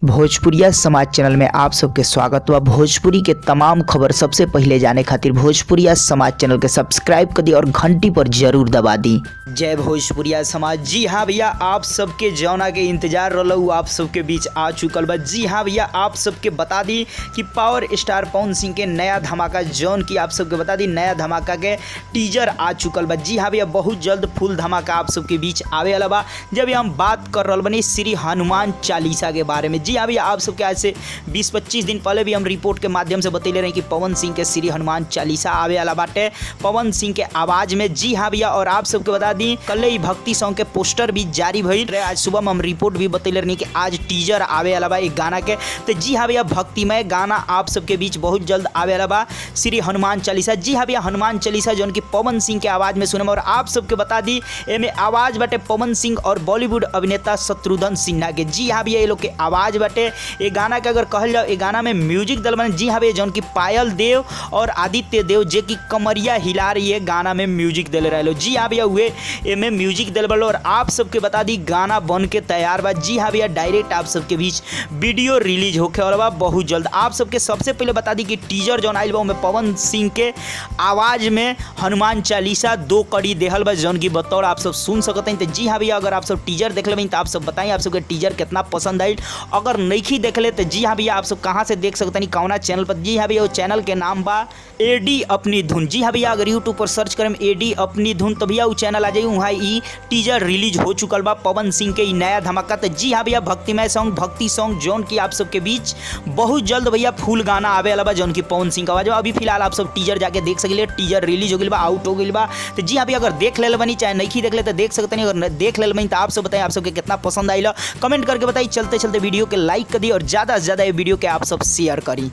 भोजपुरिया समाज चैनल में आप सबके स्वागत बा। भोजपुरी के तमाम खबर सबसे पहले जाने खातिर भोजपुरिया समाज चैनल के सब्सक्राइब कर दी और घंटी पर जरूर दबा दी। जय भोजपुरिया समाज। जी हाँ भैया, आप सबके जौना के इंतजार रहलू आप सबके बीच आ चुकल बा। जी हाँ भैया, आप सबके बता दी कि पावर स्टार पवन सिंह के नया धमाका जौन की आप सबके बता दी नया धमाका के टीजर आ चुकल बा। जी हाँ भैया, बहुत जल्द फुल धमाका आप सबके बीच आवे वाला बा। जब हम बात कर रहा बनी श्री हनुमान चालीसा के बारे में। जी हाँ भैया, आप सबके आज से 20-25 दिन पहले भी हम रिपोर्ट के माध्यम से बतैले रहे कि पवन सिंह के श्री हनुमान चालीसा आवे वाला बाटे पवन सिंह के आवाज में। जी हाँ भैया, और आप सबके बता दी कल ही भक्ति सॉन्ग के पोस्टर भी जारी भइल रहे। आज सुबह में हम रिपोर्ट भी बतैले रही कि आज टीजर आवे वाला बा एक गाना के। तो जी हाँ भैया, भक्तिमय गाना आप सबके बीच बहुत जल्द आवे वाला बा श्री हनुमान चालीसा। जी हाँ भैया, हनुमान चालीसा जौन की पवन सिंह के आवाज में सुनम। और आप सबके बता दी एमे आवाज बाटे पवन सिंह और बॉलीवुड अभिनेता शत्रुघ्न सिन्हा के। जी हाँ भैया, ये लोग के आवाज बाटे। ये गाना के अगर कहल जाओ, ये गाना में म्यूजिक दल बने। जी हाँ भैया, जौन की पायल देव और आदित्य देव जे की कमरिया हिला रही है गाना में म्यूजिक दिले रहे। जी हाँ भैया, हुए एमे म्यूजिक दिल बलो। और आप सबके बता दी गाना बन के तैयार बा। जी हाँ भैया, डायरेक्ट आप सबके बीच वीडियो रिलीज होके वाला बा बहुत जल्द। आप सबके सबसे पहले बता दी कि टीजर जौन आइल बा में पवन सिंह के आवाज में हनुमान चालीसा 2 कड़ी देहल बा जौन की बतौर आप सब सुन सकते हैं। तो जी हाँ भैया, अगर आप सब टीजर देख लेबे तो आप सब बताइए आप सबके टीजर कितना पसंद आइल। अगर नहीं देख ले तो जी हाँ भैया, आप सब कहाँ से देख सकते हैं, कौना चैनल पर। जी हाँ भैया, वो चैनल के नाम बा एडी अपनी धुन। जी हाँ भैया, अगर यूट्यूब पर सर्च करें एडी अपनी धुन तो भैया वो चैनल आ जाइए। वहाँ ई टीजर रिलीज हो चुकल बा पवन सिंह के नया धमाका। तो जी हाँ भैया, भक्तिमय सॉन्ग भक्ति सॉन्ग जौन की आप सबके बीच बहुत जल्द भैया फुल गाना आवे वाला बा जौन की पवन सिंह का आवाज। अभी फिलहाल आप सब टीजर जाके देख सके। टीजर रिलीज हो गई बा, आउट हो गई बा। तो जी हाँ भैया, अगर देख ले बनी चाहे नहीं देख ले तो देख सकते नहीं। अगर देख ले बनी तो आप सब बताइए आप सबके कितना पसंद आइला, कमेंट करके बताइए। चलते चलते वीडियो के लाइक कर दी और ज़्यादा से ज़्यादा ये वीडियो के आप सब शेयर करी।